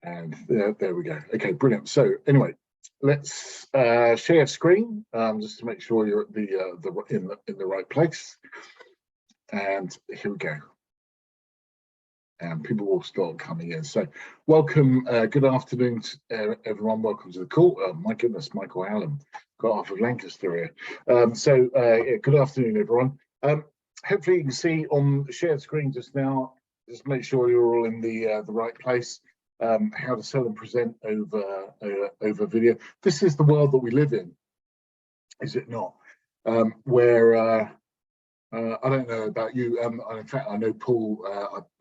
And there we go. Okay, brilliant. So anyway, let's share screen just to make sure you're at in the right place. And here we go. And people will start coming in. So welcome, good afternoon to everyone. Welcome to the call. My goodness, Michael Hallam, got half of Lancaster here. Yeah, good afternoon, everyone. Hopefully you can see on the shared screen just now, just make sure you're all in the right place. How to sell and present over video. This is the world that we live in, is it not? Where I don't know about you. In fact, I know Paul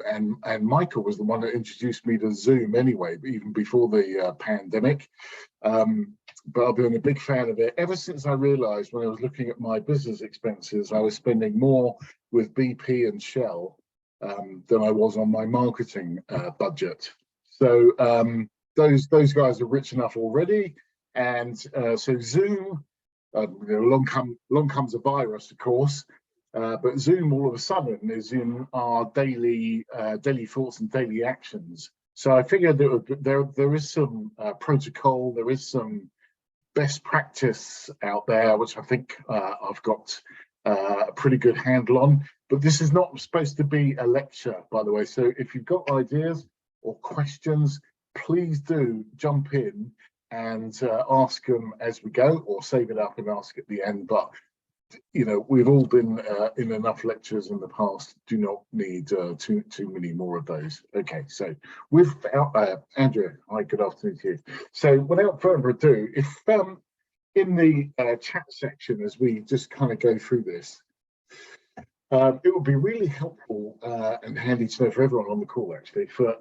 and Michael was the one that introduced me to Zoom anyway, even before the pandemic. But I've been a big fan of it ever since I realised when I was looking at my business expenses, I was spending more with BP and Shell than I was on my marketing budget. So those guys are rich enough already, and so Zoom. Along comes a virus, of course. But Zoom all of a sudden is in our daily thoughts and daily actions. So I figured that there is some protocol, there is some best practice out there, which I think I've got a pretty good handle on. But this is not supposed to be a lecture, by the way. So if you've got ideas or questions, please do jump in and ask them as we go, or save it up and ask at the end. But you know, we've all been in enough lectures in the past. Do not need too many more of those. Okay, so without Andrea, hi, good afternoon to you. So without further ado, if in the chat section as we just kind of go through this, it would be really helpful and handy to know for everyone on the call actually for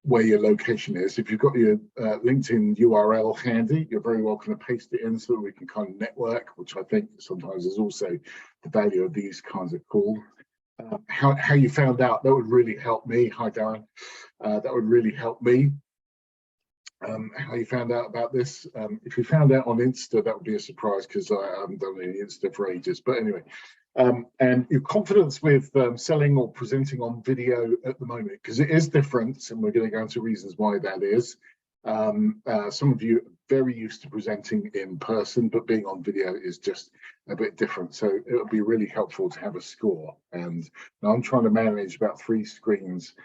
where your location is. If you've got your LinkedIn URL handy, you're very welcome to paste it in so that we can kind of network, which I think sometimes is also the value of these kinds of calls. How you found out, that would really help me. Hi, Darren. That would really help me. How you found out about this. If you found out on Insta, that would be a surprise because I haven't done any Insta for ages. But anyway, and your confidence with selling or presenting on video at the moment, because it is different, and we're going to go into reasons why that is. Some of you are very used to presenting in person, but being on video is just a bit different. So it would be really helpful to have a score. And now I'm trying to manage about 3 screens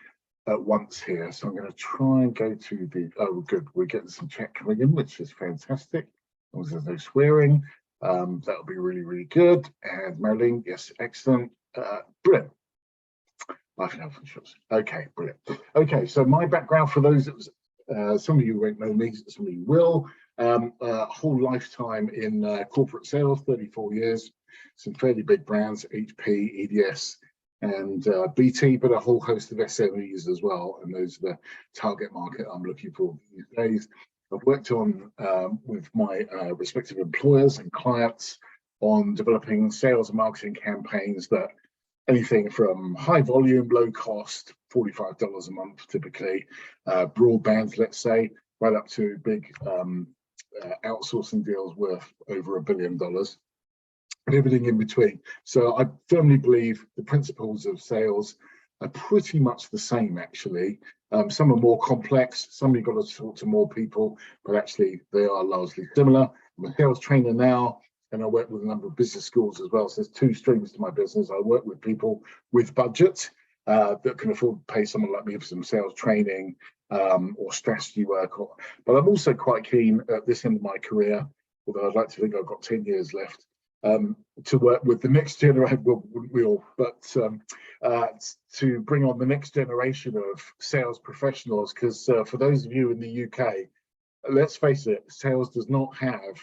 at once here, so I'm going to try and go to the, oh good, we're getting some chat coming in, which is fantastic. As long as there's no swearing, that'll be really good. And Marilyn, yes, excellent, brilliant. Life and health insurance. Okay, brilliant. Okay, so my background, for those that was, some of you won't know me, some of you will. A whole lifetime in corporate sales, 34 years, some fairly big brands, HP, EDS, and BT, but a whole host of SMEs as well, and those are the target market I'm looking for these days. I've worked on with my respective employers and clients on developing sales and marketing campaigns that anything from high volume, low cost, $45 a month typically, broadband, let's say, right up to big outsourcing deals worth over $1 billion. And everything in between. So I firmly believe the principles of sales are pretty much the same, actually. Some are more complex, some you've got to talk to more people, but actually they are largely similar. I'm a sales trainer now, and I work with a number of business schools as well. So there's 2 streams to my business. I work with people with budget that can afford to pay someone like me for some sales training or strategy work. But I'm also quite keen at this end of my career, although I'd like to think I've got 10 years left, to work with the next generation, wouldn't we all, but to bring on the next generation of sales professionals, because for those of you in the UK, let's face it, sales does not have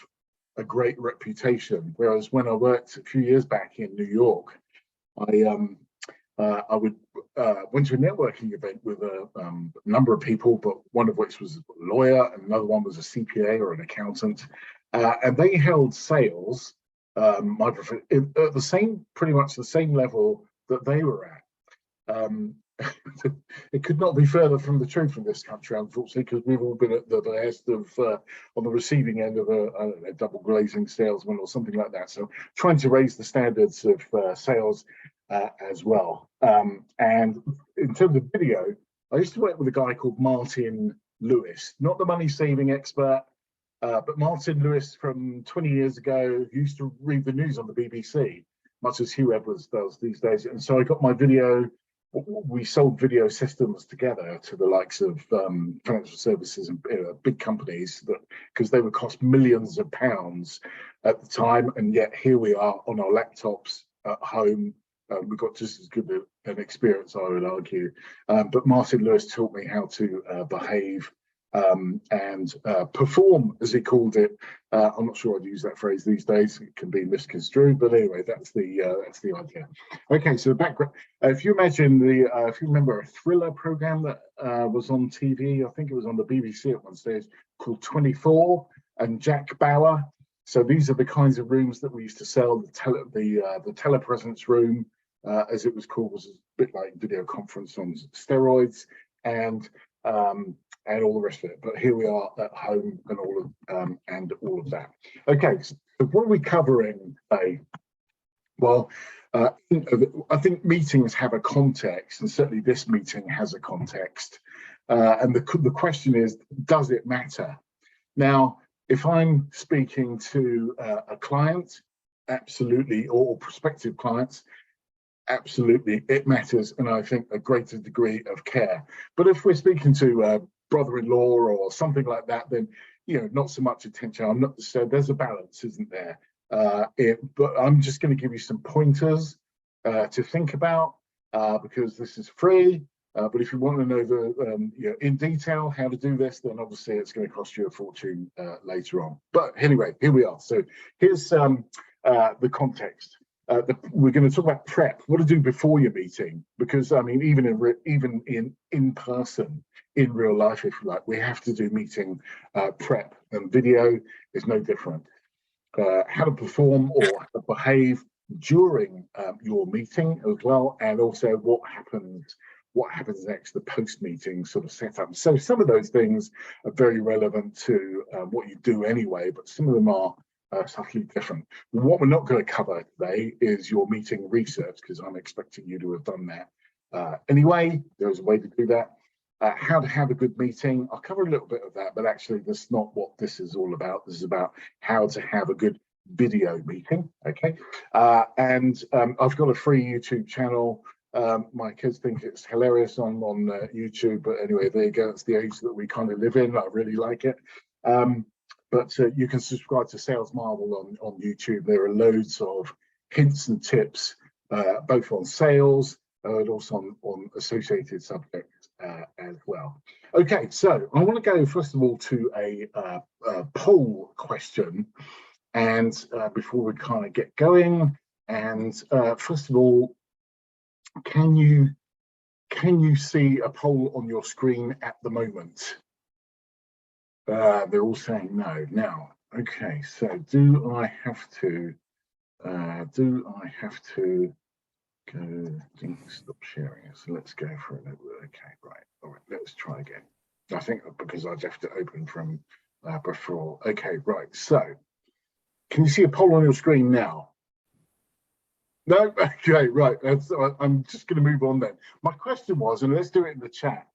a great reputation. Whereas when I worked a few years back in New York, I went to a networking event with a number of people, but one of which was a lawyer, and another one was a CPA or an accountant, and they held sales at the pretty much the same level that they were at. It could not be further from the truth in this country, unfortunately, because we've all been at the behest of on the receiving end of a, I don't know, double glazing salesman or something like that. So trying to raise the standards of sales as well. And in terms of video, I used to work with a guy called Martin Lewis, not the money saving expert, but Martin Lewis from 20 years ago, who used to read the news on the BBC, much as Hugh Edwards does these days. And so I got my we sold video systems together to the likes of financial services and big companies, because they would cost millions of pounds at the time. And yet here we are on our laptops at home. We've got just as good an experience, I would argue. But Martin Lewis taught me how to behave and perform, as he called it. I'm not sure I'd use that phrase these days. It can be misconstrued, but anyway, that's the idea. Okay, so the background. If you imagine if you remember a thriller program that was on TV, I think it was on the BBC at one stage, called 24, and Jack Bauer. So these are the kinds of rooms that we used to sell. The telepresence room, as it was called, was a bit like video conference on steroids, and all the rest of it. But here we are at home and all of that. Okay, so what are we covering today? Well, I think meetings have a context, and certainly this meeting has a context. And the question is, does it matter? Now, if I'm speaking to a client, absolutely, or prospective clients, absolutely, it matters, and I think a greater degree of care. But if we're speaking to a brother-in-law or something like that, then not so much attention. I'm not so there's a balance, isn't there? But I'm just going to give you some pointers to think about, because this is free. But if you want to know in detail how to do this, then obviously it's going to cost you a fortune later on. But anyway, here we are. So here's the context. We're going to talk about prep, what to do before your meeting, because I mean, even in person, in real life, if you like, we have to do meeting prep, and video is no different. How to perform or how to behave during your meeting as well, and also what happens next, the post-meeting sort of setup. So some of those things are very relevant to what you do anyway, but some of them are subtly different. What we're not going to cover today is your meeting research, because I'm expecting you to have done that anyway. There's a way to do that. How to have a good meeting. I'll cover a little bit of that, but actually that's not what this is all about. This is about how to have a good video meeting. Okay, and I've got a free YouTube channel. My kids think it's hilarious. I'm on YouTube, but anyway, there you go. It's the age that we kind of live in. I really like it. But you can subscribe to Sales Marvel on YouTube. There are loads of hints and tips, both on sales and also on associated subjects as well. Okay, so I want to go first of all to a poll question, and before we kind of get going. And first of all, can you see a poll on your screen at the moment? They're all saying no. Now, okay, so do I have to go stop sharing it? So let's go for it. Okay, right. All right, let's try again. I think because I'd have to open from before. Okay, right. So can you see a poll on your screen now? No? Okay, right. I'm just going to move on then. My question was, and let's do it in the chat.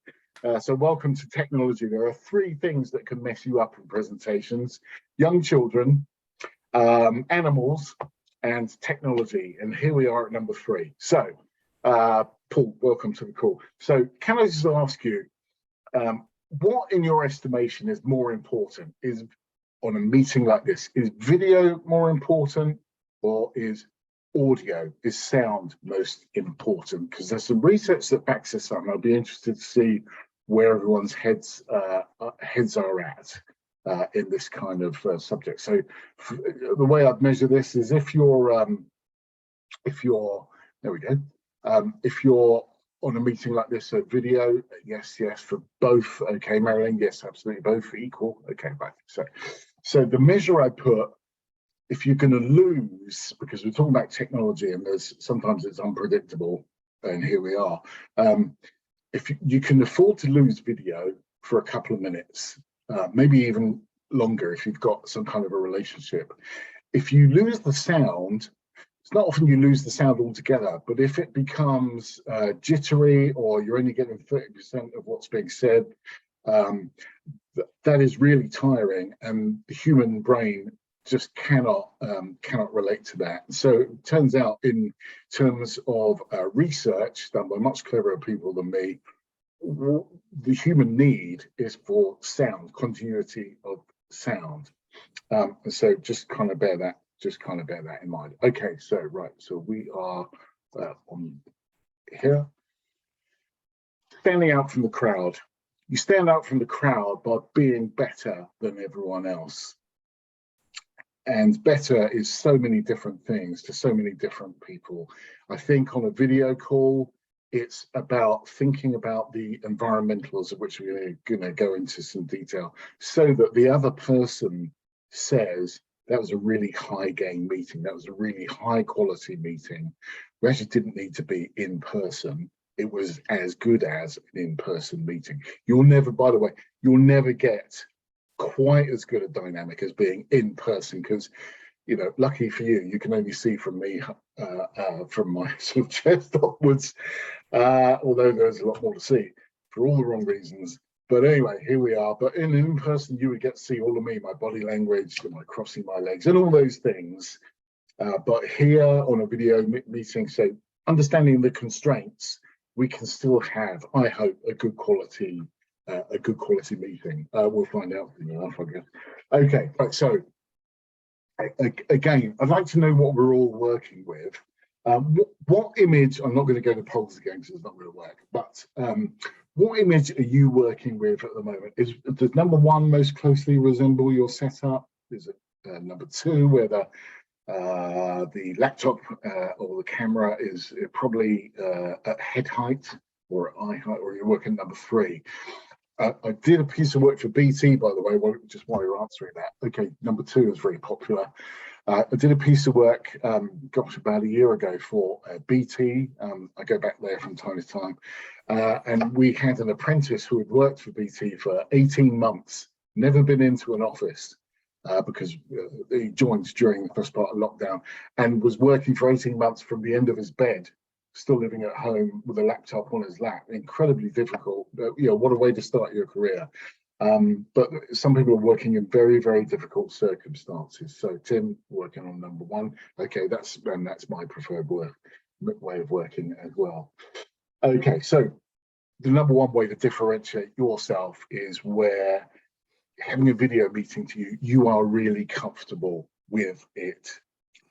So welcome to technology. There are 3 things that can mess you up in presentations: young children, animals, and technology. And here we are at number 3. So Paul, welcome to the call. So can I just ask you, what in your estimation is more important? Is on a meeting like this, is video more important, or is audio, is sound most important? Because there's some research that backs this up, and I'll be interested to see where everyone's heads are at in this kind of subject. So the way I'd measure this is if you're there we go. If you're on a meeting like this, so video, yes for both. Okay, Marilyn, yes, absolutely, both equal. Okay, right. So the measure I put, if you're going to lose, because we're talking about technology and sometimes it's unpredictable, and here we are. If you can afford to lose video for a couple of minutes, maybe even longer if you've got some kind of a relationship. If you lose the sound, it's not often you lose the sound altogether, but if it becomes jittery, or you're only getting 30% of what's being said, that is really tiring, and the human brain just cannot relate to that. So it turns out, in terms of research done by much cleverer people than me, the human need is for sound, continuity of sound. So just kind of bear that in mind. Okay, so right, so we are on here. Standing out from the crowd. You stand out from the crowd by being better than everyone else. And better is so many different things to so many different people. I think on a video call, it's about thinking about the environmentals, of which we're going to go into some detail, so that the other person says, that was a really high gain meeting, that was a really high quality meeting. We actually didn't need to be in person. It was as good as an in-person meeting. You'll never, by the way, you'll never get quite as good a dynamic as being in person, because, you know, lucky for you, you can only see from me from my sort of chest upwards, although there's a lot more to see for all the wrong reasons. But anyway, here we are. But in person, you would get to see all of me, my body language, my crossing my legs, and all those things. But here on a video meeting, so understanding the constraints, we can still have, I hope, a good quality meeting. We'll find out soon enough, I guess. Okay, right, so again, I'd like to know what we're all working with. What image, I'm not going to go to polls again because it's not going to work, but what image are you working with at the moment? Does number one most closely resemble your setup? Is it number two, where the laptop or the camera is probably at head height or at eye height, or you're working number three? I did a piece of work for BT, by the way, just while you're answering that. Okay, number two is very popular. I did a piece of work, gosh, about a year ago for BT. I go back there from time to time. And we had an apprentice who had worked for BT for 18 months, never been into an office, because he joined during the first part of lockdown, and was working for 18 months from the end of his bed, still living at home with a laptop on his lap. Incredibly difficult. You know, what a way to start your career. But some people are working in very, very difficult circumstances. So Tim, working on number one. Okay, that's my preferred way of working as well. Okay, so the number one way to differentiate yourself is where having a video meeting to you, you are really comfortable with it.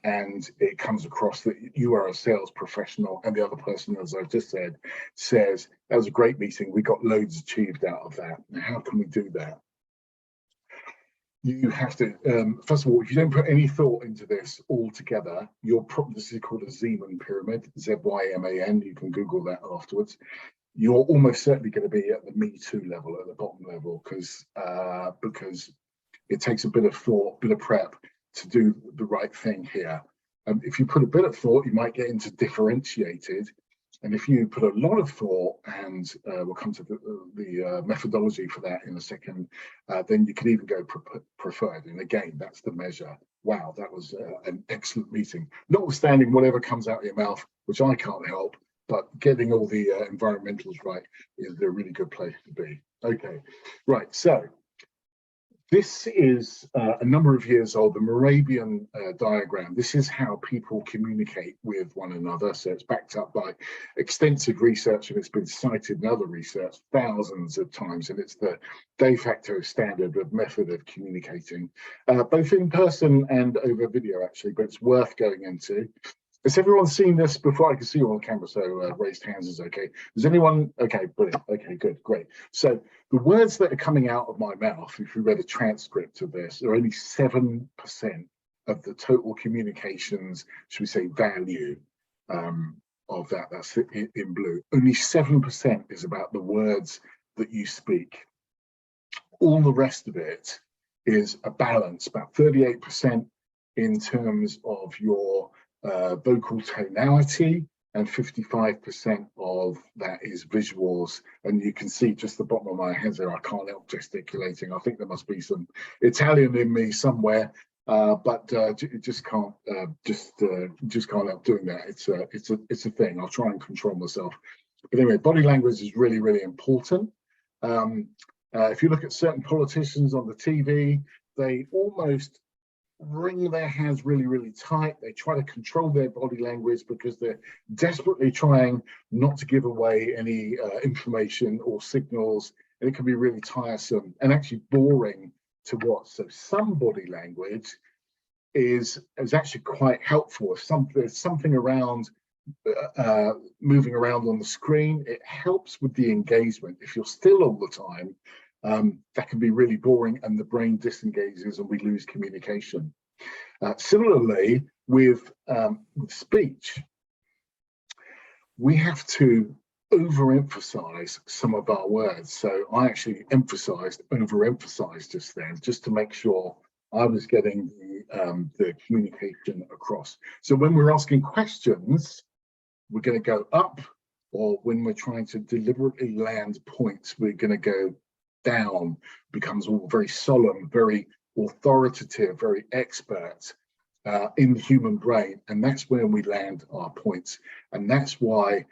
And it comes across that you are a sales professional, and the other person, as I've just said, says, that was a great meeting, we got loads achieved out of that. Now, how can we do that? You have to, first of all, if you don't put any thought into this altogether, this is called a Zeman pyramid, Z-Y-M-A-N, you can Google that afterwards. You're almost certainly going to be at the Me Too level, at the bottom level, because it takes a bit of thought, bit of prep to do the right thing here. If you put a bit of thought, you might get into differentiated. And if you put a lot of thought, and we'll come to the methodology for that in a second, then you can even go preferred. And again, that's the measure. Wow, that was an excellent meeting. Notwithstanding whatever comes out of your mouth, which I can't help, but getting all the environmentals right is a really good place to be. Okay, right, so this is a number of years old, the Moravian diagram. This is how people communicate with one another. So it's backed up by extensive research, and it's been cited in other research thousands of times. And it's the de facto standard of method of communicating, both in person and over video, actually, but it's worth going into. Has everyone seen this before? I can see you on camera, so raised hands is okay. Does anyone? Okay, brilliant. Okay, good, great. So the words that are coming out of my mouth, if you read a transcript of this, are only 7% of the total communications, should we say, value of that. That's in blue. Only 7% is about the words that you speak. All the rest of it is a balance, about 38% in terms of your vocal tonality, and 55% of that is visuals. And you can see just the bottom of my hands there, I can't help gesticulating. I think there must be some Italian in me somewhere. You just can't help doing that. It's a thing. I'll try and control myself. But anyway, body language is really, really important. If you look at certain politicians on the TV, they almost wring their hands really, really tight. They try to control their body language because they're desperately trying not to give away any information or signals. And it can be really tiresome and actually boring to watch. So some body language is actually quite helpful. If there's something around moving around on the screen, it helps with the engagement. If you're still all the time, that can be really boring and the brain disengages and we lose communication. Similarly, with speech, we have to overemphasize some of our words. So I actually overemphasized just then, just to make sure I was getting the communication across. So when we're asking questions, we're going to go up, or when we're trying to deliberately land points, we're going to go down. Becomes all very solemn, very authoritative, very expert in the human brain, and that's where we land our points. And that's why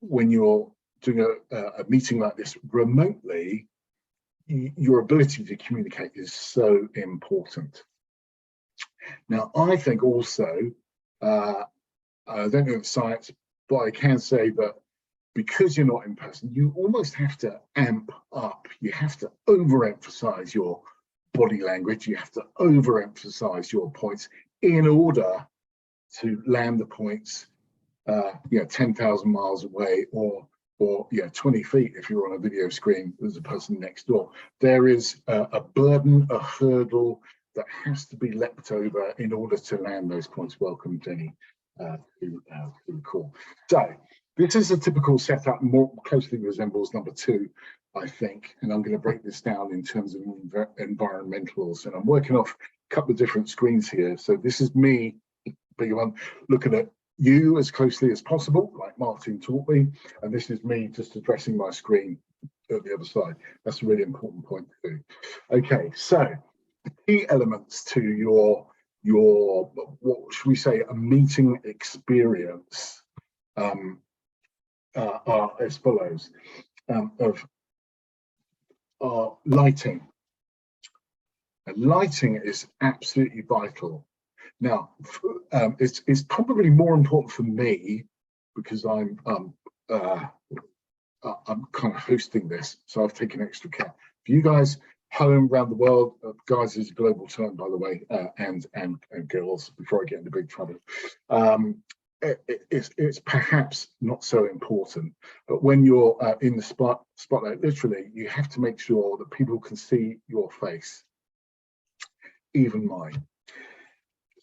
when you're doing a meeting like this remotely, your ability to communicate is so important. Now, I think also, I don't know the science, but I can say that because you're not in person, you almost have to amp up. You have to overemphasize your body language. You have to overemphasize your points in order to land the points, 10,000 miles away, or 20 feet if you're on a video screen. There's a person next door. There is a burden, a hurdle that has to be leapt over in order to land those points. Welcome, Jenny, to the call. So this is a typical setup, more closely resembles number 2, I think, and I'm going to break this down in terms of environmentals. And I'm working off a couple of different screens here. So this is me, looking at you as closely as possible, like Martin taught me, and this is me just addressing my screen at the other side. That's a really important point to do. Okay, so the key elements to your what should we say, a meeting experience are as follows: lighting. And lighting is absolutely vital. Now, it's probably more important for me because I'm kind of hosting this, so I've taken extra care. For you guys home around the world, guys is a global term, by the way, and girls, before I get into big trouble. It's perhaps not so important, but when you're in the spotlight, literally, you have to make sure that people can see your face, even mine.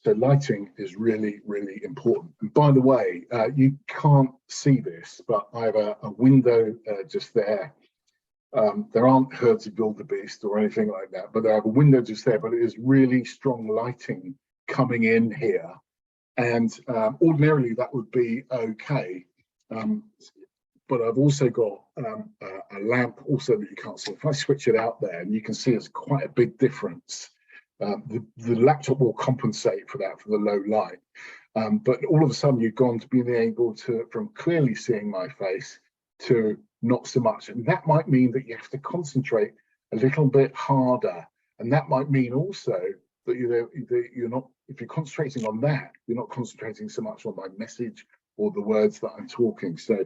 So lighting is really, really important. And by the way, you can't see this, but I have a window just there. There aren't herds of wildebeest or anything like that, but I have a window just there, but it is really strong lighting coming in here. And ordinarily that would be okay. But I've also got a lamp also that you can't see. If I switch it out there, and you can see it's quite a big difference. The laptop will compensate for that, for the low light. But all of a sudden you've gone to being able to, from clearly seeing my face to not so much. And that might mean that you have to concentrate a little bit harder. And that might mean also that you're not, if you're concentrating on that, you're not concentrating so much on my message or the words that I'm talking. So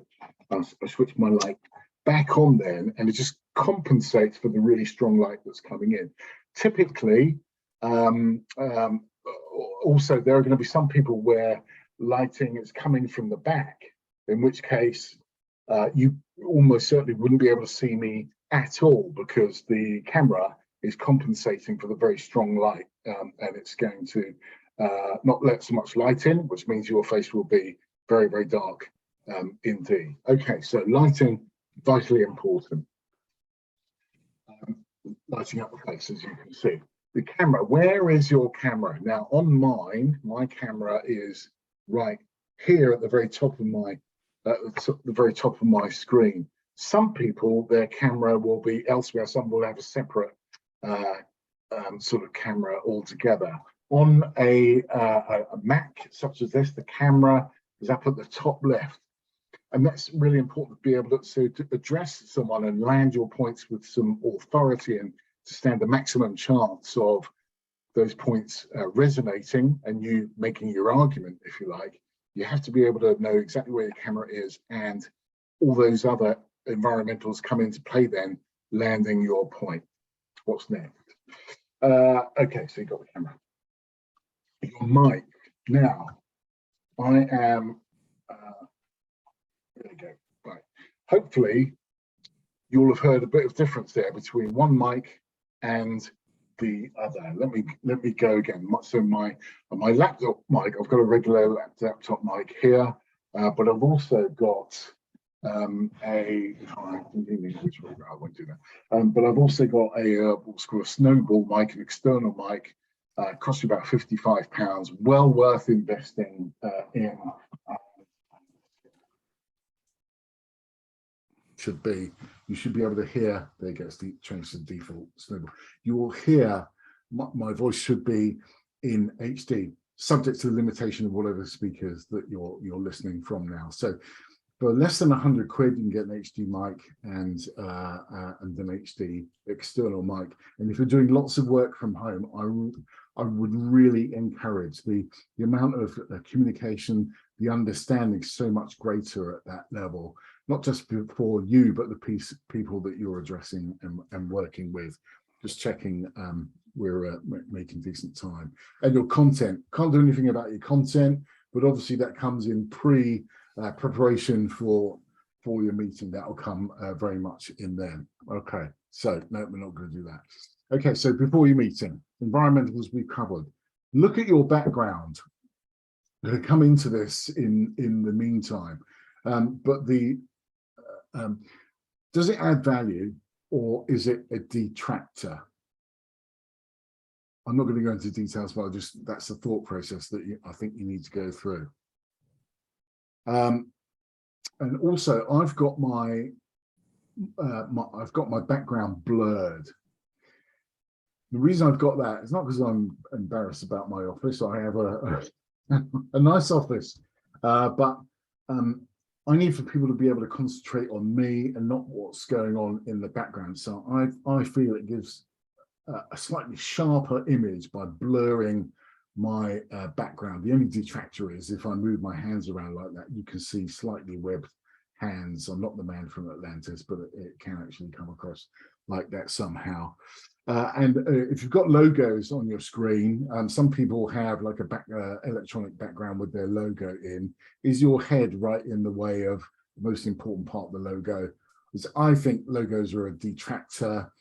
I switch my light back on then, and it just compensates for the really strong light that's coming in. Typically, also there are going to be some people where lighting is coming from the back, in which case you almost certainly wouldn't be able to see me at all, because the camera is compensating for the very strong light, and it's going to not let so much light in, which means your face will be very, very dark indeed. Okay, so lighting, vitally important. Lighting up the face, as you can see. The camera, where is your camera? Now on mine, my camera is right here at the very top of my screen. Some people, their camera will be elsewhere. Some will have a separate sort of camera altogether. On a Mac such as this, the camera is up at the top left. And that's really important to be able to address someone and land your points with some authority and to stand the maximum chance of those points resonating and you making your argument, if you like. You have to be able to know exactly where your camera is and all those other environmentals come into play then, landing your point. What's next? Okay, so you've got the camera. Your mic. Now, I am, there you go, right. Hopefully, you'll have heard a bit of difference there between one mic and the other. Let me go again. So my laptop mic, I've got a regular laptop mic here, but I've also got I won't do that. But I've also got what's called a snowball mic, an external mic. Costs you about £55. Well worth investing in. You should be able to hear. There goes the change to default snowball. You will hear my voice should be in HD, subject to the limitation of whatever speakers that you're listening from now. So for less than £100, you can get an HD mic and an HD external mic. And if you're doing lots of work from home, I would really encourage the amount of communication, the understanding so much greater at that level, not just for you, but the people that you're addressing and working with. Just checking we're making decent time. And your content, can't do anything about your content, but obviously that comes in preparation for your meeting. That will come very much in there. Okay, so no, we're not going to do that. Okay, so before your meeting, environmentals we've covered. Look at your background. I'm going to come into this in the meantime, but does it add value or is it a detractor? I'm not going to go into details, but that's the thought process that I think you need to go through. And also, I've got my background blurred. The reason I've got that is not because I'm embarrassed about my office. I have a nice office, but I need for people to be able to concentrate on me and not what's going on in the background. So I feel it gives a slightly sharper image by blurring my background. The only detractor is if I move my hands around like that, you can see slightly webbed hands. I'm not the man from Atlantis, but it can actually come across like that somehow. And if you've got logos on your screen, some people have like a electronic background with their logo in. Is your head right in the way of the most important part of the logo? Because I think logos are a detractor.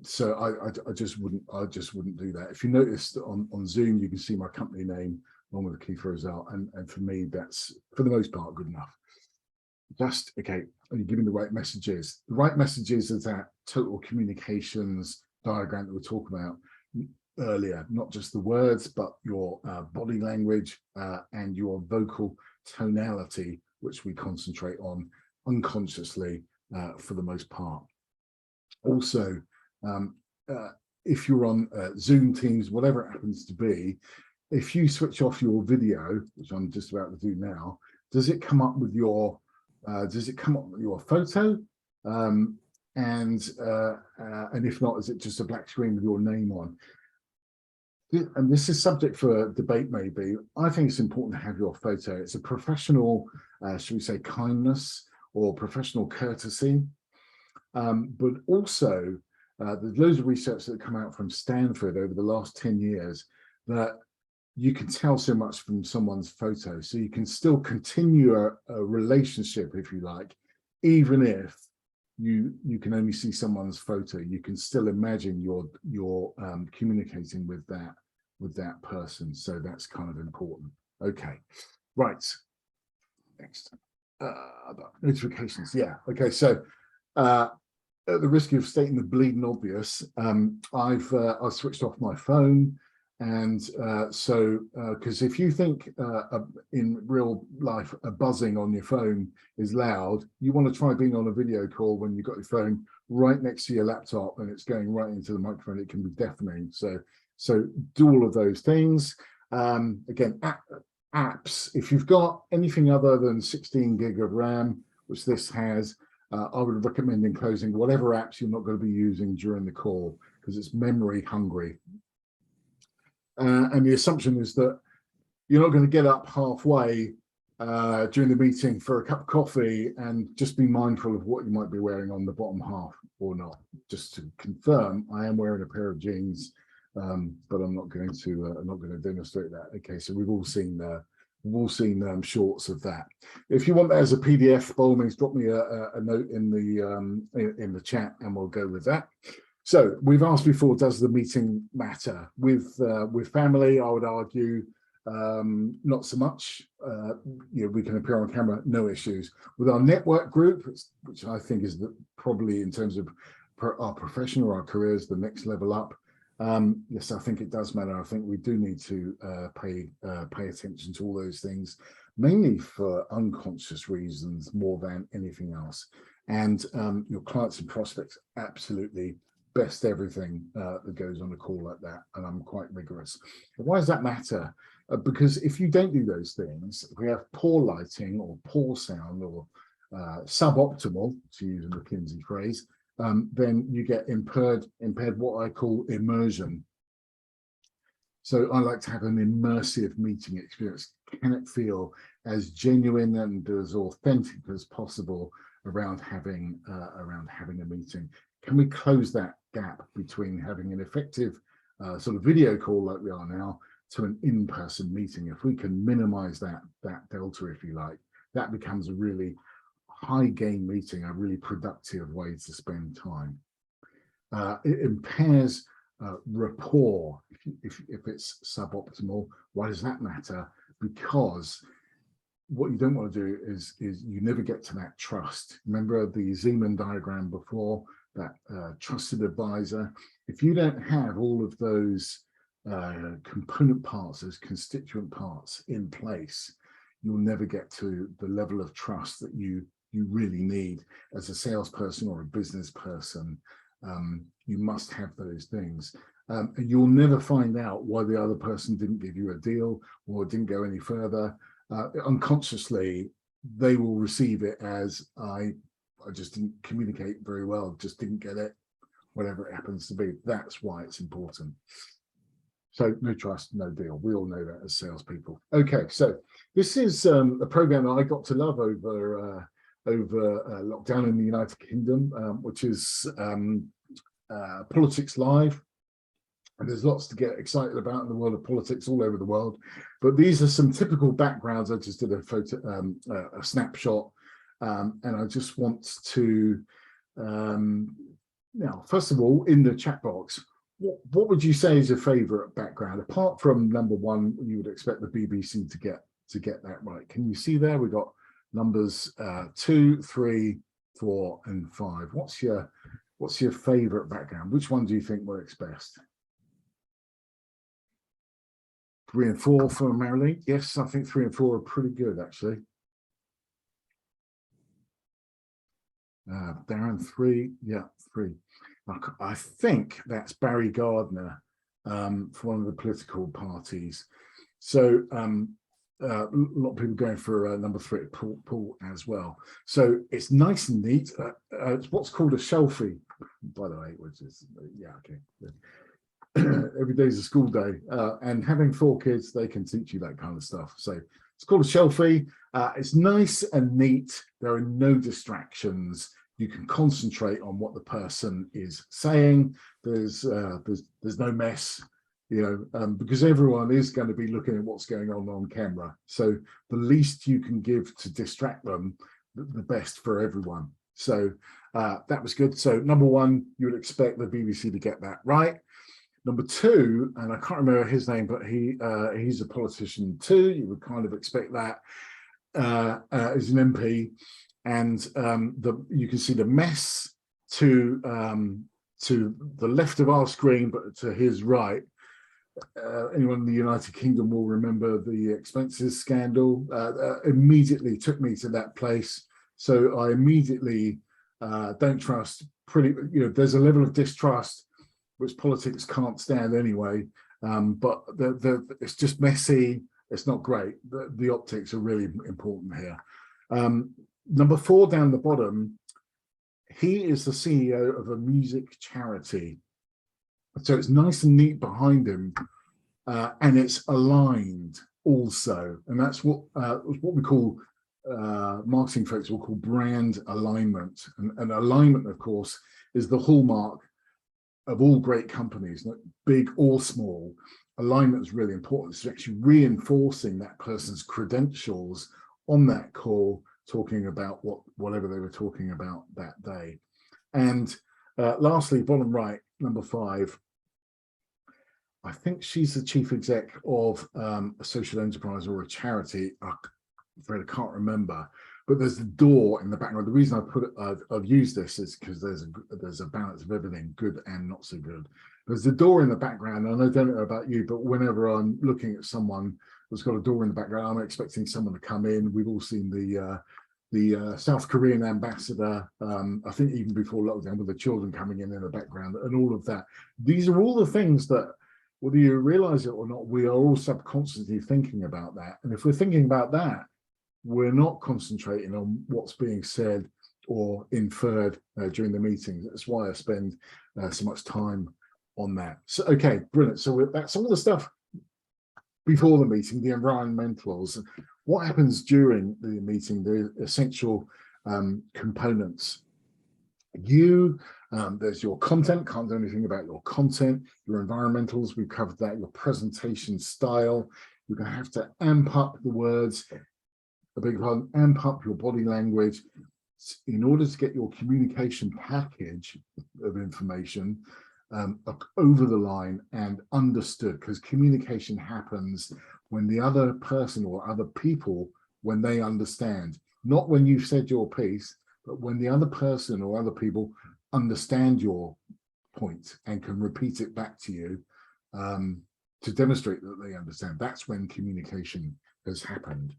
So I just wouldn't do that. If you noticed on Zoom, you can see my company name along with the key for Rozelle, and for me, that's for the most part good enough. Just okay, are you giving the right messages? The right messages is that total communications diagram that we talked about earlier, not just the words, but your body language and your vocal tonality, which we concentrate on unconsciously for the most part. Also, if you're on Zoom, Teams, whatever it happens to be, if you switch off your video, which I'm just about to do now, does it come up with your photo? And if not, is it just a black screen with your name on? And this is subject for debate, maybe. I think it's important to have your photo. It's a professional, should we say, kindness or professional courtesy. But also, there's loads of research that come out from Stanford over the last 10 years that you can tell so much from someone's photo. So you can still continue a relationship, if you like, even if you can only see someone's photo. You can still imagine you're communicating with that person. So that's kind of important. Okay, right. Next, notifications. Yeah. Okay. So at the risk of stating the bleeding obvious, I've switched off my phone. And because if you think in real life a buzzing on your phone is loud, you want to try being on a video call when you've got your phone right next to your laptop and it's going right into the microphone. It can be deafening. So So do all of those things. Again, apps, if you've got anything other than 16 gig of RAM, which this has, I would recommend enclosing whatever apps you're not going to be using during the call, because it's memory hungry. And the assumption is that you're not going to get up halfway during the meeting for a cup of coffee, and just be mindful of what you might be wearing on the bottom half or not. Just to confirm, I am wearing a pair of jeans, but I'm not going to demonstrate that. Okay, so we've all seen shorts of that. If you want that as a PDF, by all means, drop me a note in the chat, and we'll go with that. So we've asked before, does the meeting matter? With family, I would argue not so much. We can appear on camera, no issues. With our network group, which I think is probably, in terms of our profession or our careers, the next level up. Yes, I think it does matter. I think we do need to pay attention to all those things, mainly for unconscious reasons more than anything else. And your clients and prospects absolutely best everything that goes on a call like that, and I'm quite rigorous. Why does that matter? Because if you don't do those things, if we have poor lighting or poor sound or suboptimal, to use a McKinsey phrase, then you get impaired what I call immersion. So I like to have an immersive meeting experience. Can it feel as genuine and as authentic as possible around having a meeting? Can we close that gap between having an effective sort of video call like we are now to an in-person meeting? If we can minimize that delta, if you like, that becomes a really high gain meeting, a really productive way to spend time. It impairs rapport if it's suboptimal. Why does that matter? Because what you don't want to do is you never get to that trust. Remember the Zeeman diagram before, that trusted advisor? If you don't have all of those component parts, those constituent parts in place, you'll never get to the level of trust that you really need as a salesperson or a business person. You must have those things. And you'll never find out why the other person didn't give you a deal or didn't go any further. Unconsciously, they will receive it as I just didn't communicate very well, just didn't get it, whatever it happens to be. That's why it's important. So no trust, no deal. We all know that as salespeople. Okay, so this is a program that I got to love over lockdown in the United Kingdom, which is Politics Live. And there's lots to get excited about in the world of politics all over the world. But these are some typical backgrounds. I just did a snapshot. And I just want to, now, first of all, in the chat box, what would you say is your favorite background? Apart from number one, you would expect the BBC to get that right. Can you see there? We've got numbers 2, 3, 4, and 5. What's your favorite background? Which one do you think works best? 3 and 4 for Marilyn. Yes, I think 3 and 4 are pretty good, actually. Darren, 3, yeah, 3. I think that's Barry Gardner for one of the political parties. So a lot of people going for number 3, Paul as well. So it's nice and neat. It's what's called a shelfie, by the way, which is, yeah, okay. Every day's a school day, and having 4 kids, they can teach you that kind of stuff. So it's called a shelfie. It's nice and neat. There are no distractions. You can concentrate on what the person is saying. There's no mess, because everyone is going to be looking at what's going on camera. So the least you can give to distract them, the best for everyone. So that was good. So number 1, you would expect the BBC to get that right. Number 2, and I can't remember his name, but he's a politician too. You would kind of expect that as an MP. And you can see the mess to the left of our screen, but to his right. Anyone in the United Kingdom will remember the expenses scandal. Immediately took me to that place. So I immediately don't trust. There's a level of distrust which politics can't stand anyway. but it's just messy. It's not great. The optics are really important here. Number 4 down the bottom, he is the CEO of a music charity. So it's nice and neat behind him, and it's aligned also. And that's what we call, marketing folks will call brand alignment. And alignment, of course, is the hallmark of all great companies, big or small. Alignment is really important. It's actually reinforcing that person's credentials on that call, talking about whatever they were talking about that day. And lastly, bottom right, number 5, I think she's the chief exec of a social enterprise or a charity. I'm afraid I can't remember, but there's the door in the background. The reason I've used this is because there's a balance of everything, good and not so good. There's the door in the background, and I don't know about you, but whenever I'm looking at someone that's got a door in the background, I'm expecting someone to come in. We've all seen the South Korean ambassador, I think even before lockdown, with the children coming in the background and all of that. These are all the things that, whether you realize it or not, we are all subconsciously thinking about that. And if we're thinking about that, we're not concentrating on what's being said or inferred during the meetings. That's why I spend so much time on that. So, okay, brilliant. So that's all the stuff before the meeting, the environmentals. What happens during the meeting, the essential components. There's your content, can't do anything about your content, your environmentals, we've covered that, your presentation style, you're going to have to amp up the words, amp up your body language in order to get your communication package of information over the line and understood, because communication happens when the other person or other people, when they understand, not when you've said your piece, but when the other person or other people understand your point and can repeat it back to you to demonstrate that they understand. That's when communication has happened.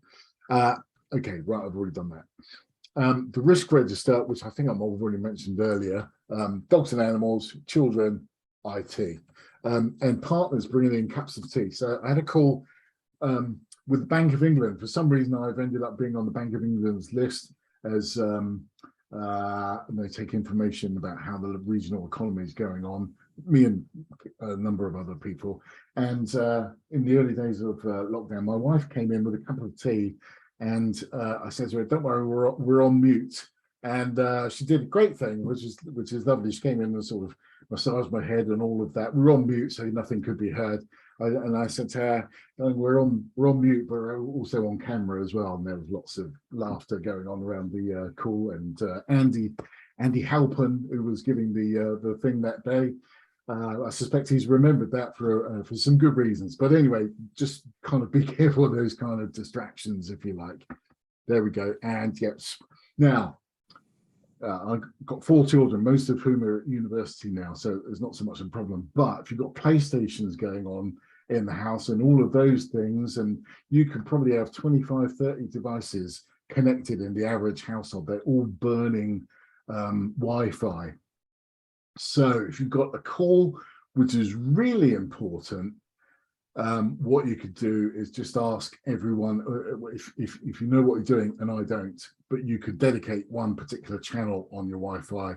Okay, right, I've already done that. The risk register, which I think I've already mentioned earlier, dogs and animals, children, IT, and partners bringing in cups of tea. So I had a call with the Bank of England. For some reason, I've ended up being on the Bank of England's list as and they take information about how the regional economy is going on, me and a number of other people. And in the early days of lockdown, my wife came in with a cup of tea, and I said to her, "Don't worry, we're on mute." And she did a great thing, which is lovely. She came in and sort of massaged my head and all of that. We were on mute, so nothing could be heard. And I said to her, we're on mute, but we're also on camera as well. And there was lots of laughter going on around the call. And Andy Hallam, who was giving the thing that day, I suspect he's remembered that for some good reasons. But anyway, just kind of be careful of those kind of distractions, if you like. There we go. And yes, now I've got 4 children, most of whom are at university now, so there's not so much a problem. But if you've got PlayStations going on in the house and all of those things, and you could probably have 25, 30 devices connected in the average household, they're all burning Wi-Fi. So if you've got a call which is really important, what you could do is just ask everyone, if you know what you're doing, and I don't, but you could dedicate one particular channel on your Wi-Fi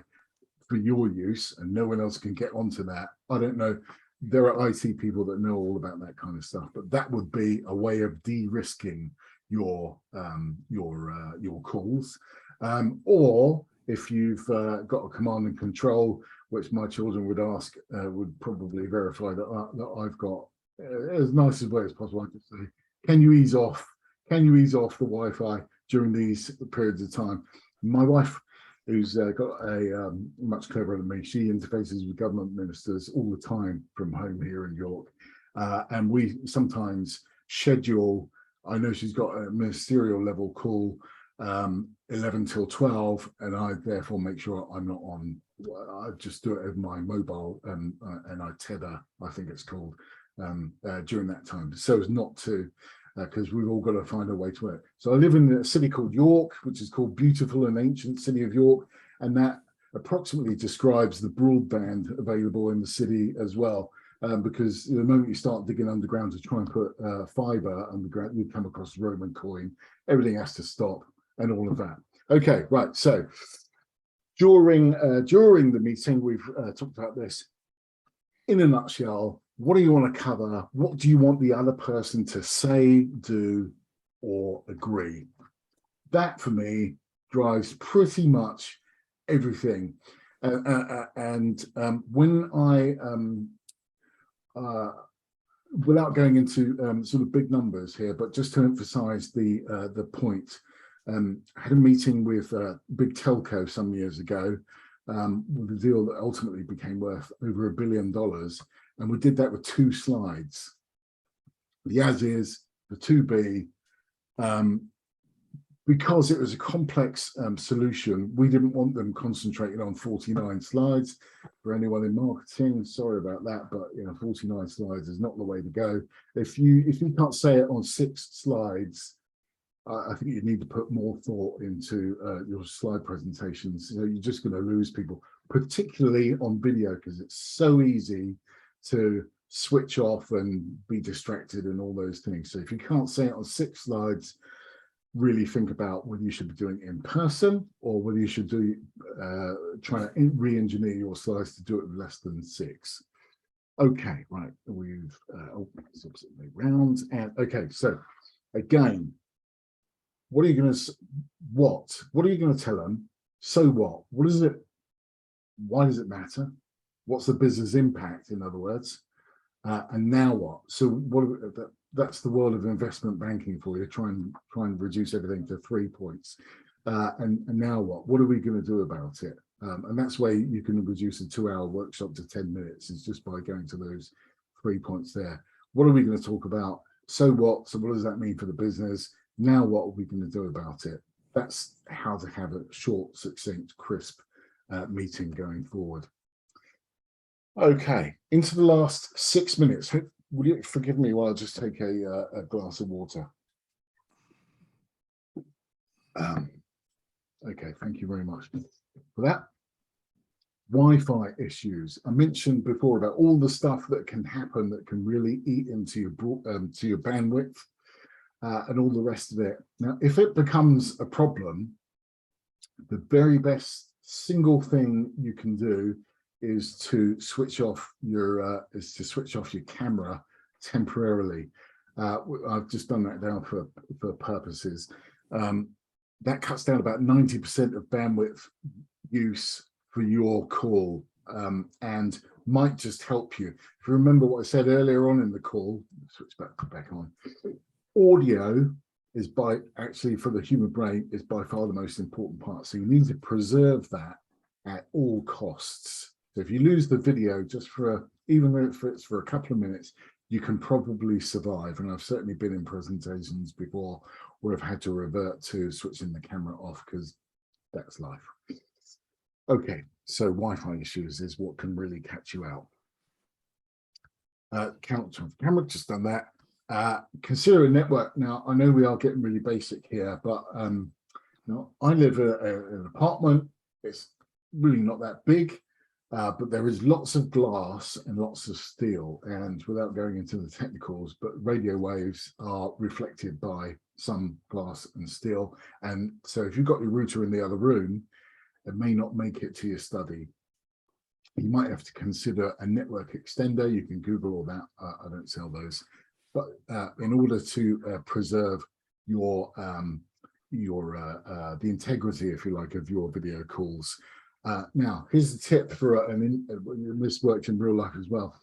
for your use, and no one else can get onto that. I don't know. There are IT people that know all about that kind of stuff, but that would be a way of de-risking your calls. Or if you've got a command and control, which my children would ask, would probably verify that I've got as nice a way as possible. I just say, can you ease off the Wi-Fi during these periods of time? My wife, who's got a much cleverer than me, she interfaces with government ministers all the time from home here in York, and we sometimes schedule. I know she's got a ministerial level call 11 till 12, and I therefore make sure I'm not on. I just do it over my mobile, and I tether, I think it's called, during that time, so as not to, because we've all got to find a way to work. So I live in a city called York, which is called Beautiful and Ancient City of York, and that approximately describes the broadband available in the city as well. because the moment you start digging underground to try and put fibre underground, you come across Roman coin, everything has to stop and all of that. Okay, right, so during the meeting, we've talked about this. In a nutshell, what do you want to cover? What do you want the other person to say, do, or agree? That, for me, drives pretty much everything. When I, without going into sort of big numbers here, but just to emphasize the point, I had a meeting with big telco some years ago, with a deal that ultimately became worth over $1 billion. And we did that with 2 slides, the as is, the to be, because it was a complex solution. We didn't want them concentrating on 49 slides. For anyone in marketing, sorry about that, but 49 slides is not the way to go. If you can't say it on 6 slides, I think you need to put more thought into your slide presentations. You're just going to lose people, particularly on video, because it's so easy to switch off and be distracted and all those things. So if you can't say it on 6 slides, really think about whether you should be doing it in person or whether you should do try to re-engineer your slides to do it with less than 6. Okay, right, we've subsequently rounds, and okay, so again, what are you going to tell them? So what is it? Why does it matter? What's the business impact, in other words? And now what? So that's the world of investment banking for you. Try and reduce everything to 3 points. And now what? What are we going to do about it? And that's where you can reduce a 2-hour workshop to 10 minutes. Is just by going to those 3 points there. What are we going to talk about? So what? So what does that mean for the business? Now what are we going to do about it? That's how to have a short, succinct, crisp meeting going forward. Okay, into the last 6 minutes. Will you forgive me while I just take a glass of water? Okay, thank you very much for that. Wi-Fi issues. I mentioned before about all the stuff that can happen that can really eat into your bandwidth. And all the rest of it. Now, if it becomes a problem, the very best single thing you can do is to switch off your camera temporarily. I've just done that down for purposes. That cuts down about 90% of bandwidth use for your call, and might just help you. If you remember what I said earlier on in the call, switch back on. Audio is for the human brain, is by far the most important part. So you need to preserve that at all costs. So if you lose the video just even if it's for a couple of minutes, you can probably survive. And I've certainly been in presentations before where I've had to revert to switching the camera off because that's life. Okay, so Wi-Fi issues is what can really catch you out. Count of camera, just done that. Consider a network. Now, I know we are getting really basic here, but I live in an apartment. It's really not that big, but there is lots of glass and lots of steel. And without going into the technicals, but radio waves are reflected by some glass and steel. And so if you've got your router in the other room, it may not make it to your study. You might have to consider a network extender. You can Google all that. I don't sell those. But in order to preserve the integrity, if you like, of your video calls. Now, here's a tip for this worked in real life as well.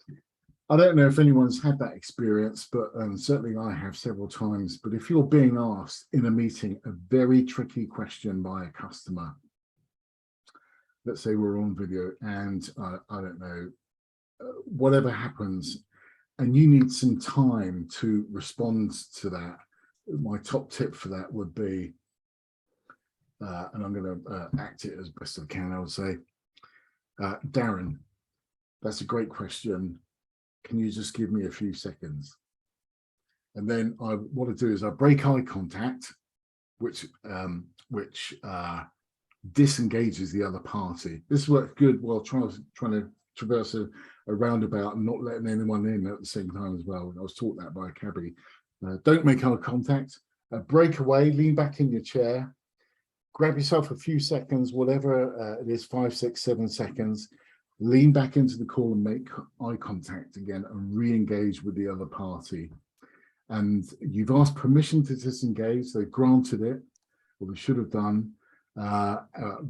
I don't know if anyone's had that experience, but certainly I have several times. But if you're being asked in a meeting a very tricky question by a customer, let's say we're on video and I don't know, whatever happens, and you need some time to respond to that, my top tip for that would be, and I'm going to act it as best I can, I would say, Darren, that's a great question. Can you just give me a few seconds? And then what I do is I break eye contact, which disengages the other party. This works good while trying to traverse a roundabout and not letting anyone in at the same time as well. And I was taught that by a cabbie. Don't make eye contact. Break away, lean back in your chair, grab yourself a few seconds, whatever it is, 5, 6, 7 seconds, lean back into the call and make eye contact again and re-engage with the other party. And you've asked permission to disengage, they've granted it, what we should have done,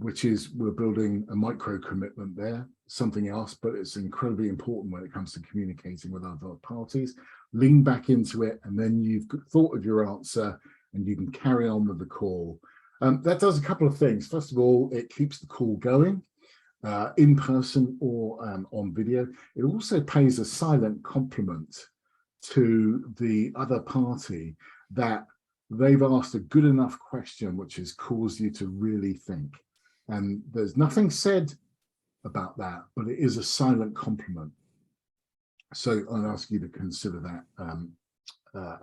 which is we're building a micro commitment there, something else, but it's incredibly important when it comes to communicating with other parties. Lean back into it, and then you've thought of your answer and you can carry on with the call. That does a couple of things. First of all, it keeps the call going in person or on video. It also pays a silent compliment to the other party that they've asked a good enough question which has caused you to really think. And there's nothing said about that, but it is a silent compliment. So I'd ask you to consider that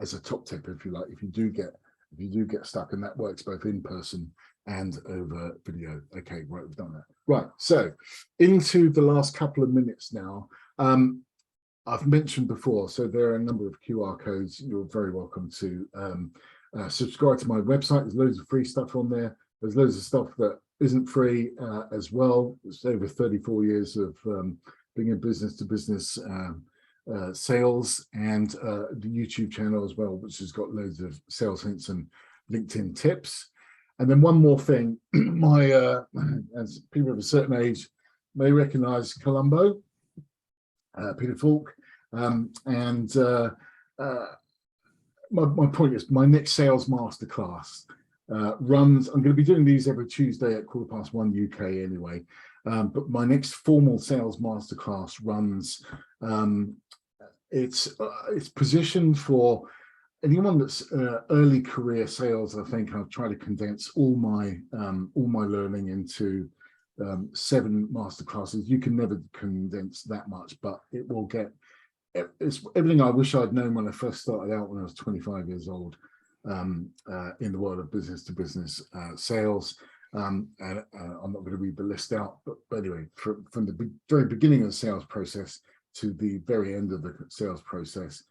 as a top tip, if you like, if you do get stuck, and that works both in person and over video. Okay, right, we've done that. Right, so into the last couple of minutes now. I've mentioned before, so there are a number of QR codes. You're very welcome to subscribe to my website. There's loads of free stuff on there. There's loads of stuff that isn't free as well. It's over 34 years of being in business to business sales, and the YouTube channel as well, which has got loads of sales hints and LinkedIn tips. And then one more thing, as people of a certain age may recognize Columbo, Peter Falk, and my point is my next sales masterclass runs. I'm going to be doing these every Tuesday at 1:15 UK anyway, but my next formal sales masterclass runs. It's positioned for anyone that's early career sales. I think I've tried to condense all my learning into 7 masterclasses. You can never condense that much, but it will get. It's everything I wish I'd known when I first started out when I was 25 years old in the world of business to business sales. And I'm not going to read the list out, but anyway, from the very beginning of the sales process to the very end of the sales process,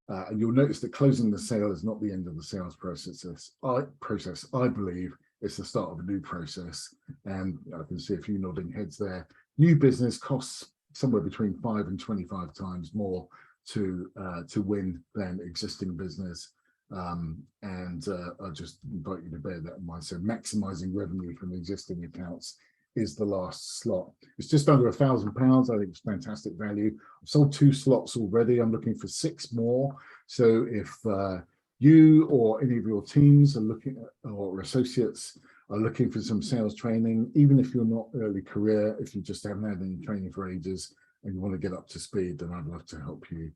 and you'll notice that closing the sale is not the end of the sales process. I believe it's the start of a new process, and I can see a few nodding heads there. New business costs somewhere between 5 and 25 times more to win than existing business. And I just invite you to bear that in mind. So maximizing revenue from existing accounts is the last slot. It's just under £1,000. I think it's fantastic value. I've sold 2 slots already. I'm looking for 6 more. So if you or any of your teams are looking at, or associates are looking for some sales training, even if you're not early career, if you just haven't had any training for ages and you want to get up to speed, then I'd love to help you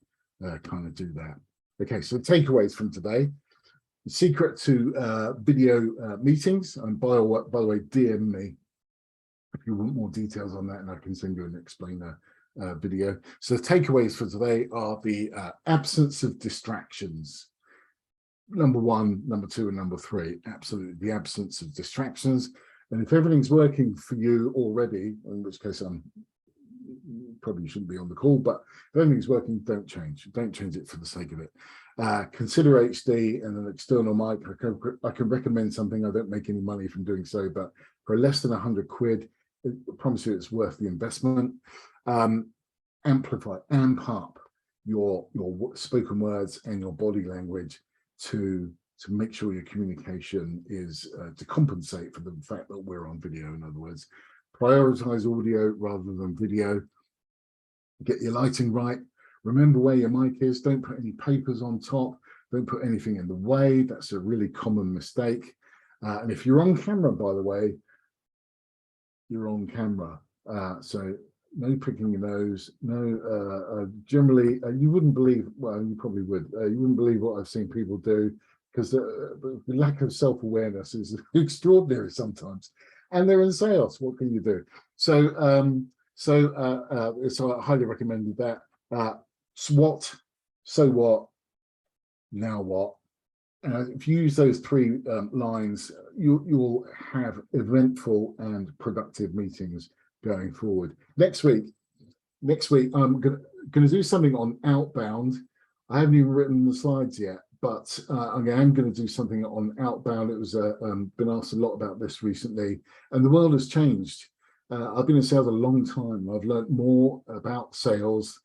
kind of do that. Okay, so takeaways from today. The secret to video meetings, and by the way, DM me if you want more details on that, and I can send you an explainer video. So the takeaways for today are the absence of distractions. Number 1, number 2, and number 3, absolutely the absence of distractions. And if everything's working for you already, in which case probably shouldn't be on the call, but if everything's working, don't change it for the sake of it. Consider HD and an external mic. I can recommend something. I don't make any money from doing so, but for less than 100 quid, I promise you it's worth the investment. Amp up your spoken words and your body language to make sure your communication is to compensate for the fact that we're on video. In other words, prioritize audio rather than video. Get your lighting right. Remember where your mic is. Don't put any papers on top. Don't put anything in the way. That's a really common mistake. And if you're on camera, by the way, you're on camera. So no picking your nose. No, generally, you wouldn't believe, well, you probably would. You wouldn't believe what I've seen people do, because the lack of self-awareness is extraordinary sometimes. And they're in sales. What can you do? So, so I highly recommended that. SWOT, so what, now what? If you use those 3 lines, you'll have eventful and productive meetings going forward. Next week, next week I'm gonna do something on outbound. I haven't even written the slides yet, but I am going to do something on outbound. It was been asked a lot about this recently, and the world has changed. I've been in sales a long time. I've learned more about sales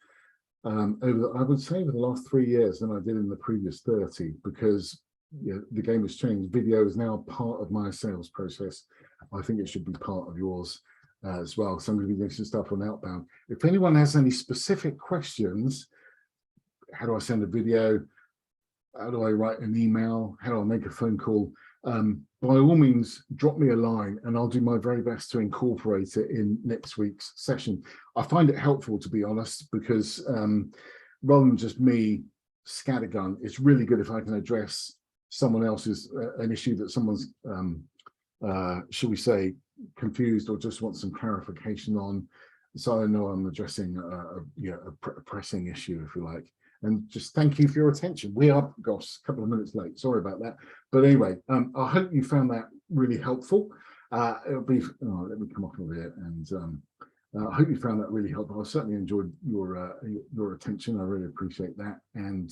I would say, over the last 3 years than I did in the previous 30, because the game has changed. Video is now part of my sales process. I think it should be part of yours as well. So I'm going to be doing some stuff on outbound. If anyone has any specific questions, how do I send a video? How do I write an email? How do I make a phone call? By all means, drop me a line and I'll do my very best to incorporate it in next week's session. I find it helpful, to be honest, because rather than just me scattergun, it's really good if I can address someone else's an issue that someone's, shall we say, confused or just wants some clarification on. So I know I'm addressing a pressing issue, if you like. And just thank you for your attention. We are, gosh, a couple of minutes late. Sorry about that. But anyway, I hope you found that really helpful. It'll be, let me come off of it. And I hope you found that really helpful. I certainly enjoyed your attention. I really appreciate that. And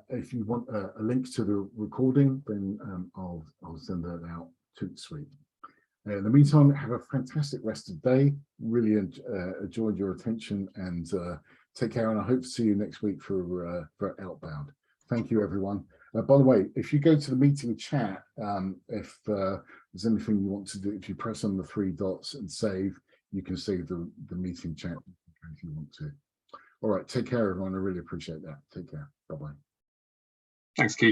if you want a link to the recording, then I'll send that out to Suite. In the meantime, have a fantastic rest of the day. Really enjoyed your attention, and take care, and I hope to see you next week for outbound. Thank you, everyone. By the way, if you go to the meeting chat, if there's anything you want to do, if you press on the 3 dots and save, you can save the meeting chat if you want to. All right, take care, everyone. I really appreciate that. Take care. Bye-bye. Thanks, Keith.